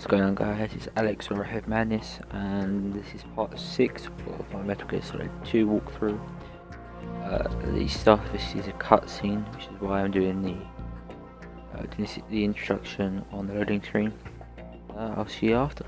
What's going on, guys? It's Alex from Red Madness, and this is part 6 of my Metal Gear Solid 2 walkthrough. This is a cutscene, which is why I'm doing the introduction on the loading screen. I'll see you after.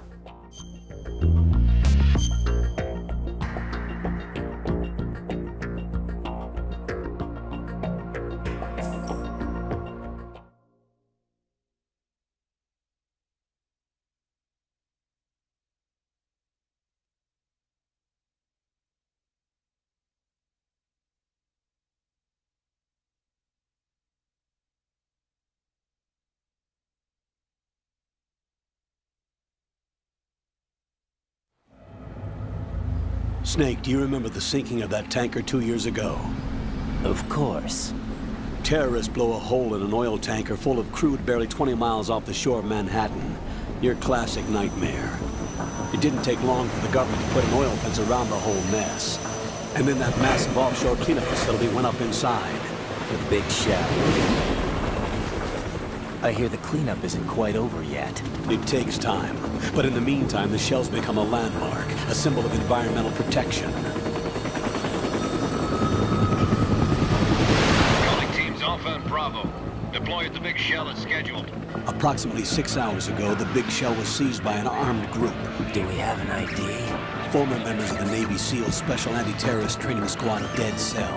Snake, do you remember the sinking of that tanker 2 years ago? Of course. Terrorists blow a hole in an oil tanker full of crude barely 20 miles off the shore of Manhattan. Your classic nightmare. It didn't take long for the government to put an oil fence around the whole mess. And then that massive offshore cleanup facility went up inside. The big shell. I hear the cleanup isn't quite over yet. It takes time. But in the meantime, the shell's become a landmark, a symbol of environmental protection. Calling teams Alpha and Bravo. Deploy at the big shell as scheduled. Approximately 6 hours ago, the big shell was seized by an armed group. Do we have an ID? Former members of the Navy SEAL Special Anti-Terrorist Training Squad Dead Cell.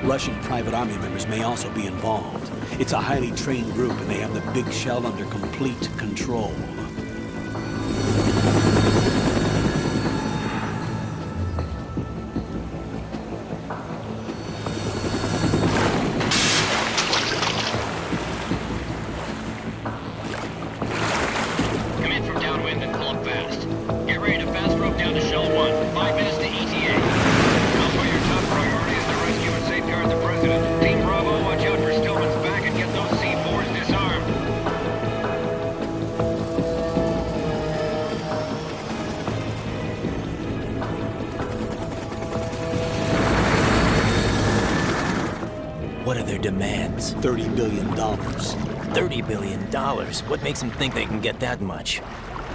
Russian private army members may also be involved. It's a highly trained group, and they have the big shell under complete control. Come in from downwind and pull up fast. Get ready to fast rope down to Shell 1. 5 minutes to ETA. Also, your top priority is to rescue and safeguard the President. Team Bravo, watch out for Stillman's back and get those C4s disarmed. What are their demands? $30 billion. $30 billion? What makes them think they can get that much?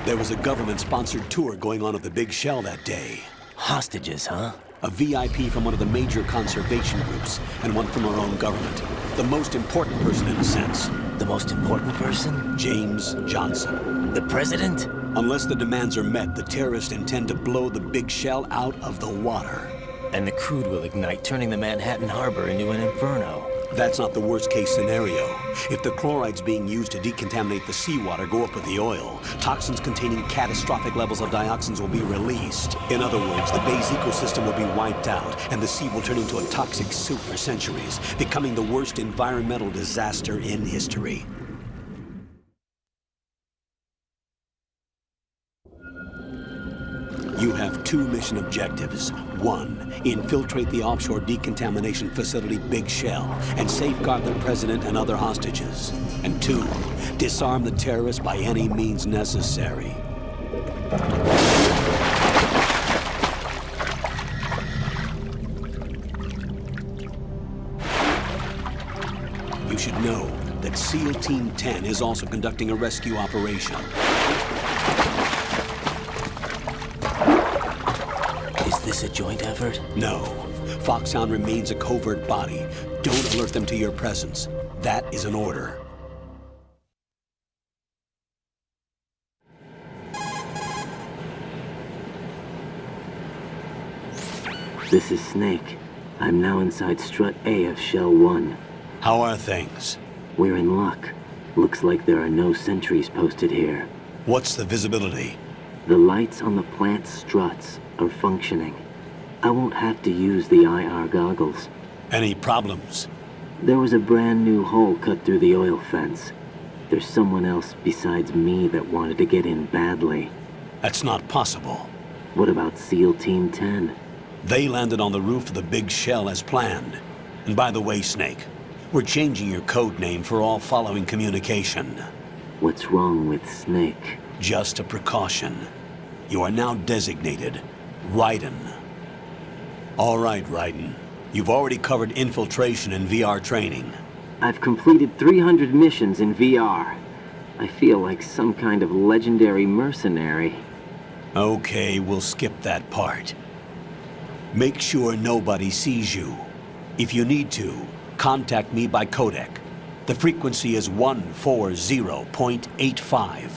There was a government-sponsored tour going on at the big shell that day. Hostages, huh? A VIP from one of the major conservation groups, and one from our own government. The most important person in a sense. The most important person? James Johnson. The president? Unless the demands are met, the terrorists intend to blow the big shell out of the water. And the crude will ignite, turning the Manhattan Harbor into an inferno. That's not the worst-case scenario. If the chlorides being used to decontaminate the seawater go up with the oil, toxins containing catastrophic levels of dioxins will be released. In other words, the bay's ecosystem will be wiped out, and the sea will turn into a toxic soup for centuries, becoming the worst environmental disaster in history. You have 2 mission objectives. 1, infiltrate the offshore decontamination facility Big Shell and safeguard the president and other hostages. And 2, disarm the terrorists by any means necessary. You should know that SEAL Team 10 is also conducting a rescue operation. Is this a joint effort? No. Foxhound remains a covert body. Don't alert them to your presence. That is an order. This is Snake. I'm now inside Strut A of Shell 1. How are things? We're in luck. Looks like there are no sentries posted here. What's the visibility? The lights on the plant struts are functioning. I won't have to use the IR goggles. Any problems? There was a brand new hole cut through the oil fence. There's someone else besides me that wanted to get in badly. That's not possible. What about SEAL Team 10? They landed on the roof of the big shell as planned. And by the way, Snake, we're changing your code name for all following communication. What's wrong with Snake? Just a precaution. You are now designated Raiden. All right, Raiden. You've already covered infiltration and VR training. I've completed 300 missions in VR. I feel like some kind of legendary mercenary. Okay, we'll skip that part. Make sure nobody sees you. If you need to, contact me by codec. The frequency is 140.85.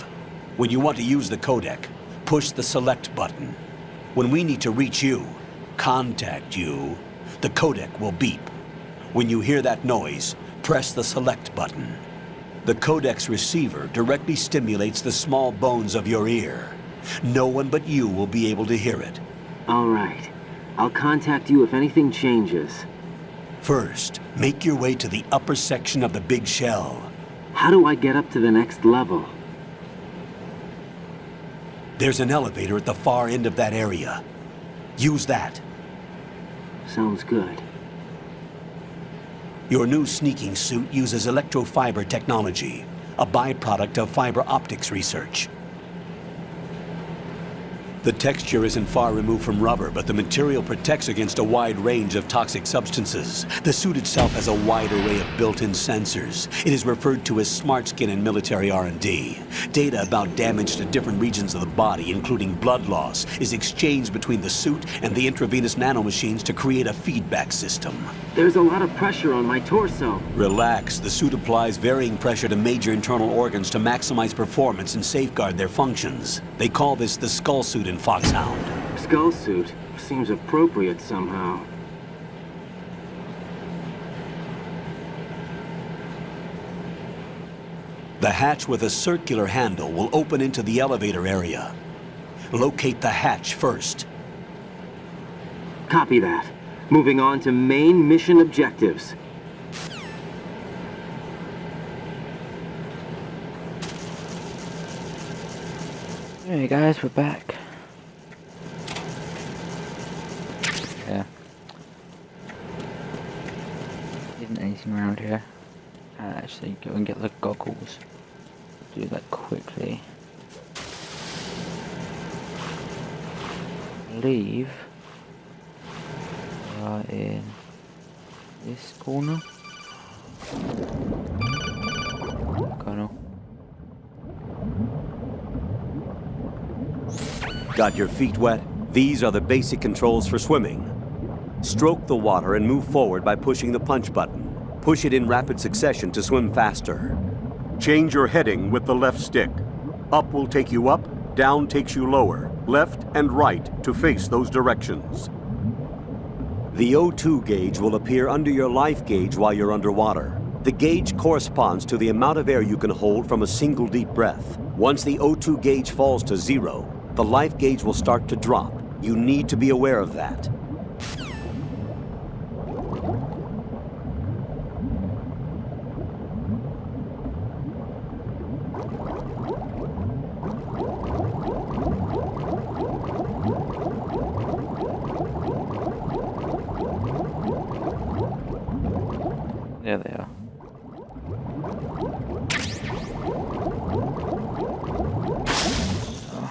When you want to use the codec, push the select button. When we need to reach you, contact you, the codec will beep. When you hear that noise, press the select button. The codec's receiver directly stimulates the small bones of your ear. No one but you will be able to hear it. All right. I'll contact you if anything changes. First, make your way to the upper section of the big shell. How do I get up to the next level? There's an elevator at the far end of that area. Use that. Sounds good. Your new sneaking suit uses electrofiber technology, a byproduct of fiber optics research. The texture isn't far removed from rubber, but the material protects against a wide range of toxic substances. The suit itself has a wide array of built-in sensors. It is referred to as smart skin in military R&D. Data about damage to different regions of the body, including blood loss, is exchanged between the suit and the intravenous nanomachines to create a feedback system. There's a lot of pressure on my torso. Relax. The suit applies varying pressure to major internal organs to maximize performance and safeguard their functions. They call this the skull suit in Foxhound. Skull suit seems appropriate somehow. The hatch with a circular handle will open into the elevator area. Locate the hatch first. Copy that. Moving on to main mission objectives. Hey guys, we're back. Yeah. Isn't anything around here. Actually, go and get the goggles. Do that quickly. Leave. We are in this corner. Colonel. Got your feet wet? These are the basic controls for swimming. Stroke the water and move forward by pushing the punch button. Push it in rapid succession to swim faster. Change your heading with the left stick. Up will take you up, down takes you lower, left and right to face those directions. The O2 gauge will appear under your life gauge while you're underwater. The gauge corresponds to the amount of air you can hold from a single deep breath. Once the O2 gauge falls to 0, the life gauge will start to drop. You need to be aware of that. There they are. Oh.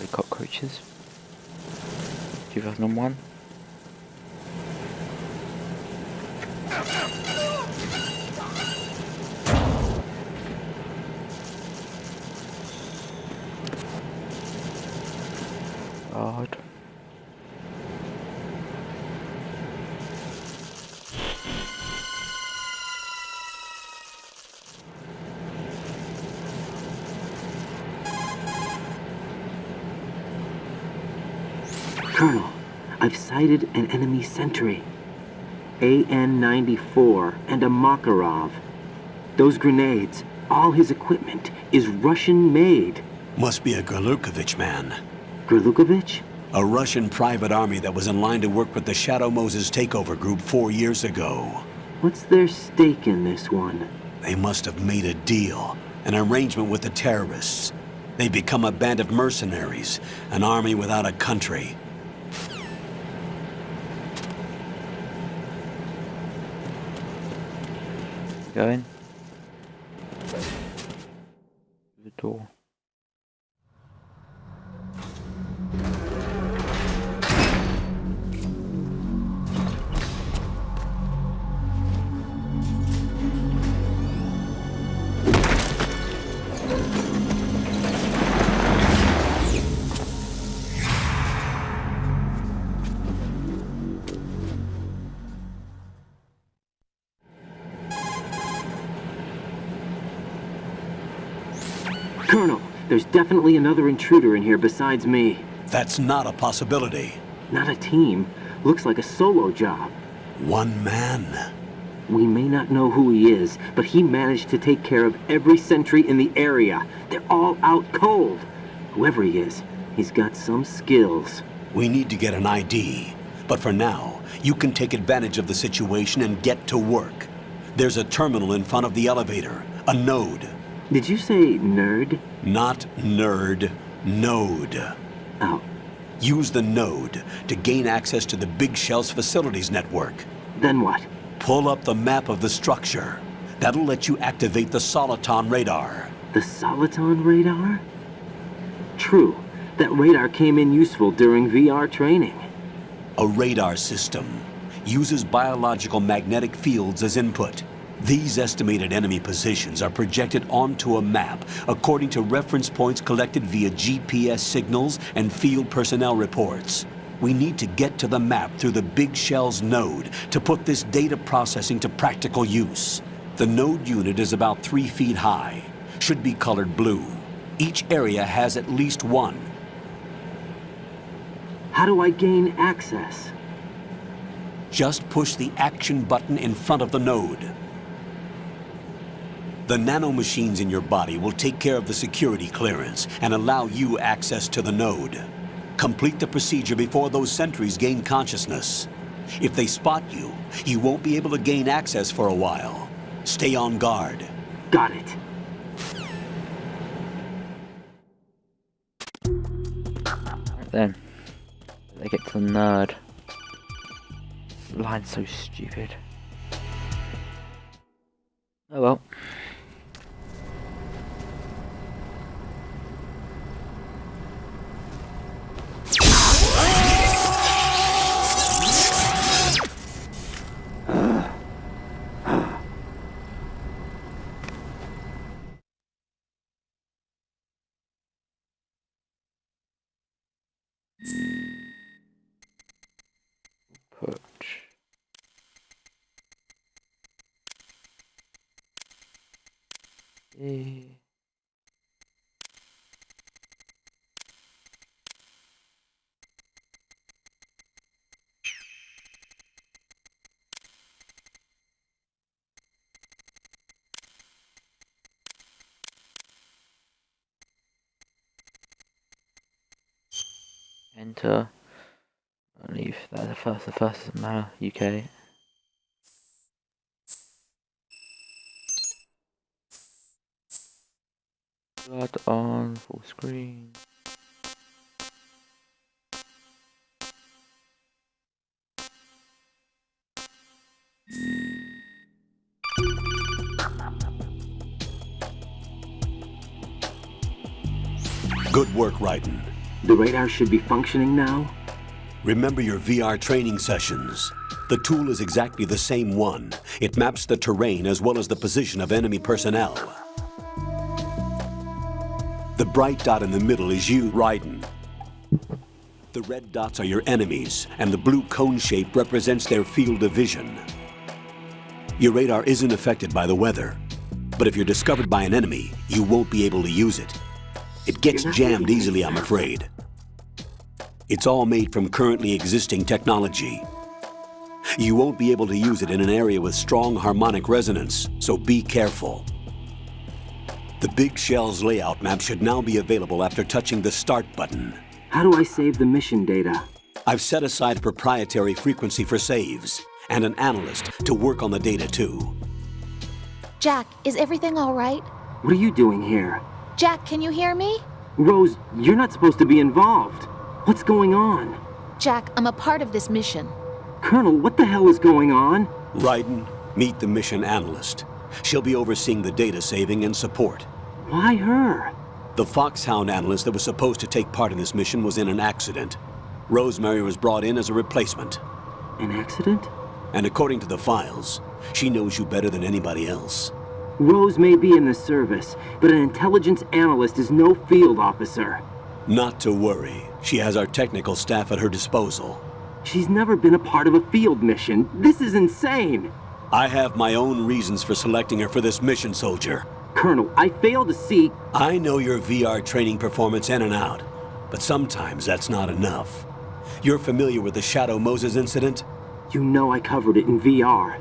The cockroaches. 2001. God. Colonel, I've sighted an enemy sentry. AN-94 and a Makarov. Those grenades, all his equipment, is Russian-made. Must be a Gorlukovich man. Gorlukovich? A Russian private army that was in line to work with the Shadow Moses takeover group 4 years ago. What's their stake in this one? They must have made a deal, an arrangement with the terrorists. They've become a band of mercenaries, an army without a country. Going. door. Colonel, there's definitely another intruder in here besides me. That's not a possibility. Not a team. Looks like a solo job. One man. We may not know who he is, but he managed to take care of every sentry in the area. They're all out cold. Whoever he is, he's got some skills. We need to get an ID. But for now, you can take advantage of the situation and get to work. There's a terminal in front of the elevator. A node. Did you say nerd? Not nerd. Node. Oh, Use the node to gain access to the Big Shell's facilities network. then what? Pull up the map of the structure. That'll let you activate the Soliton radar. The Soliton radar? True. That radar came in useful during VR training. A radar system uses biological magnetic fields as input. These estimated enemy positions are projected onto a map according to reference points collected via GPS signals and field personnel reports. We need to get to the map through the Big Shell's node to put this data processing to practical use. The node unit is about 3 feet high, should be colored blue. Each area has at least one. How do I gain access? Just push the action button in front of the node. The nanomachines in your body will take care of the security clearance and allow you access to the node. Complete the procedure before those sentries gain consciousness. If they spot you, you won't be able to gain access for a while. Stay on guard. Got it. Right then. They get to the nerd. The line's so stupid. Oh well. Put enter. I leave that the first is Mal UK. Blood on full screen. Good work, Raiden. The radar should be functioning now? Remember your VR training sessions. The tool is exactly the same one. It maps the terrain as well as the position of enemy personnel. The bright dot in the middle is you, Raiden. The red dots are your enemies, and the blue cone shape represents their field of vision. Your radar isn't affected by the weather, but if you're discovered by an enemy, you won't be able to use it. It gets jammed easily, I'm afraid. It's all made from currently existing technology. You won't be able to use it in an area with strong harmonic resonance, so be careful. The Big Shell's layout map should now be available after touching the Start button. How do I save the mission data? I've set aside a proprietary frequency for saves, and an analyst to work on the data too. Jack, is everything all right? What are you doing here? Jack, can you hear me? Rose, you're not supposed to be involved. What's going on? Jack, I'm a part of this mission. Colonel, what the hell is going on? Raiden, meet the mission analyst. She'll be overseeing the data saving and support. Why her? The Foxhound analyst that was supposed to take part in this mission was in an accident. Rosemary was brought in as a replacement. An accident? And according to the files, she knows you better than anybody else. Rose may be in the service, but an intelligence analyst is no field officer. Not to worry. She has our technical staff at her disposal. She's never been a part of a field mission. This is insane! I have my own reasons for selecting her for this mission, soldier. Colonel, I fail to see... I know your VR training performance in and out, but sometimes that's not enough. You're familiar with the Shadow Moses incident? You know I covered it in VR.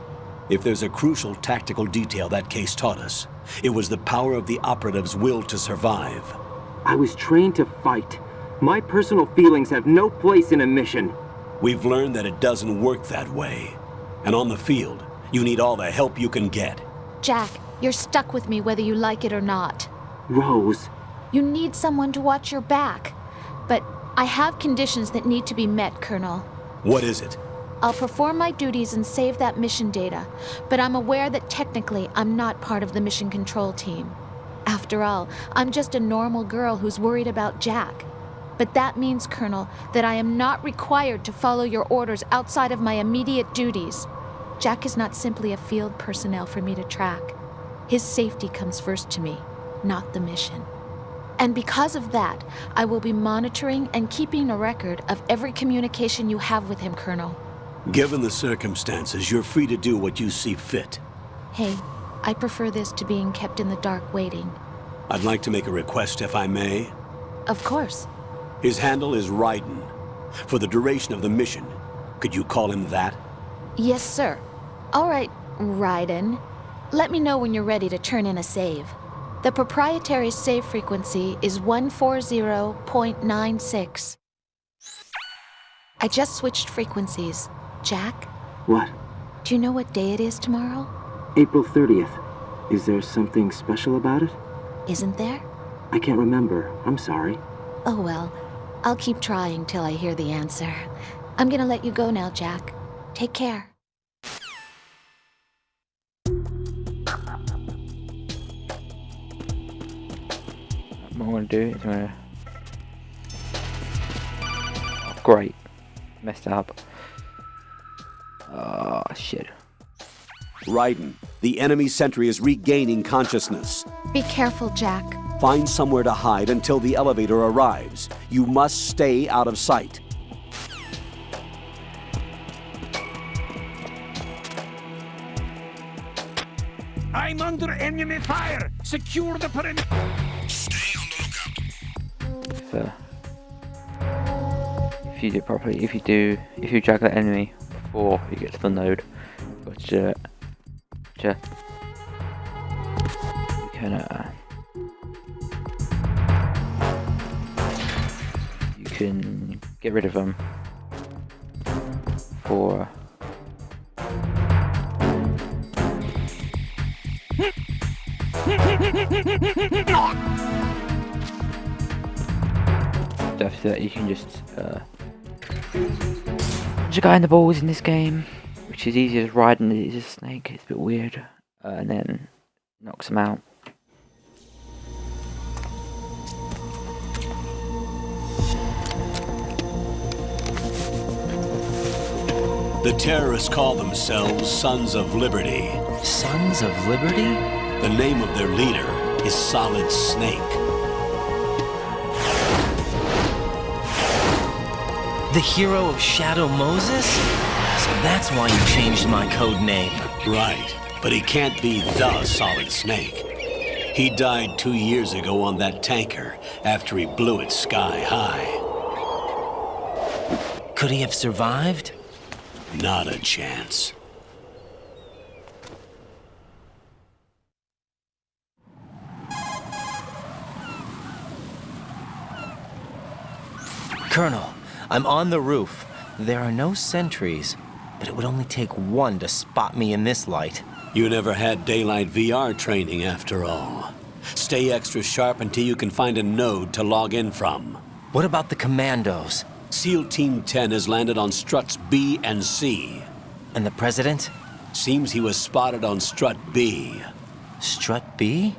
If there's a crucial tactical detail that case taught us, it was the power of the operative's will to survive. I was trained to fight. My personal feelings have no place in a mission. We've learned that it doesn't work that way. And on the field, you need all the help you can get. Jack, you're stuck with me whether you like it or not. Rose, You need someone to watch your back. But I have conditions that need to be met, Colonel. What is it? I'll perform my duties and save that mission data, but I'm aware that technically I'm not part of the mission control team. After all, I'm just a normal girl who's worried about Jack. But that means, Colonel, that I am not required to follow your orders outside of my immediate duties. Jack is not simply a field personnel for me to track. His safety comes first to me, not the mission. And because of that, I will be monitoring and keeping a record of every communication you have with him, Colonel. Given the circumstances, you're free to do what you see fit. Hey, I prefer this to being kept in the dark waiting. I'd like to make a request, if I may. Of course. His handle is Raiden. For the duration of the mission, could you call him that? Yes, sir. All right, Raiden. Let me know when you're ready to turn in a save. The proprietary save frequency is 140.96. I just switched frequencies. Jack, what? do you know what day it is tomorrow? April 30th. Is there something special about it? Isn't there? I can't remember. I'm sorry. Oh well, I'll keep trying till I hear the answer. I'm gonna let you go now, Jack. Take care. What I'm gonna do is I'm gonna... Oh, great. Messed up. Oh, shit. Raiden, the enemy sentry is regaining consciousness. Be careful, Jack. Find somewhere to hide until the elevator arrives. You must stay out of sight. I'm under enemy fire! Secure the perimeter! If you do it properly, if you drag that enemy before you get to the node, but you can get rid of them for after that you can just punch a guy in the balls in this game, which is easy as riding it is a snake. It's a bit weird, and then knocks him out. The terrorists call themselves Sons of Liberty. Sons of Liberty? The name of their leader is Solid Snake. The hero of Shadow Moses? So that's why you changed my code name. Right, but he can't be the Solid Snake. He died 2 years ago on that tanker after he blew it sky high. Could he have survived? Not a chance. Colonel, I'm on the roof. There are no sentries, but it would only take one to spot me in this light. You never had daylight VR training after all. Stay extra sharp until you can find a node to log in from. What about the commandos? SEAL Team 10 has landed on struts B and C. And the president? Seems he was spotted on strut B. Strut B?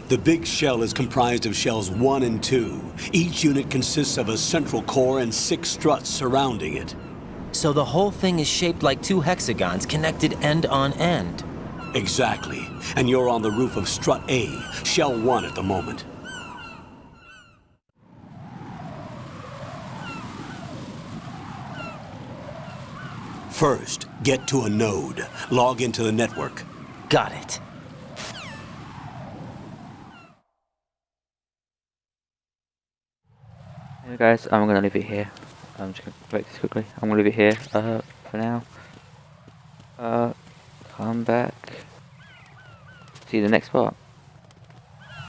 The big shell is comprised of shells 1 and 2. Each unit consists of a central core and 6 struts surrounding it. So the whole thing is shaped like 2 hexagons connected end on end. Exactly. And you're on the roof of strut A, shell 1 at the moment. First, get to a node. Log into the network. Got it. Hey guys, I'm gonna leave it here. I'm just gonna collect this quickly. I'm gonna leave it here for now. Come back. See you in the next part.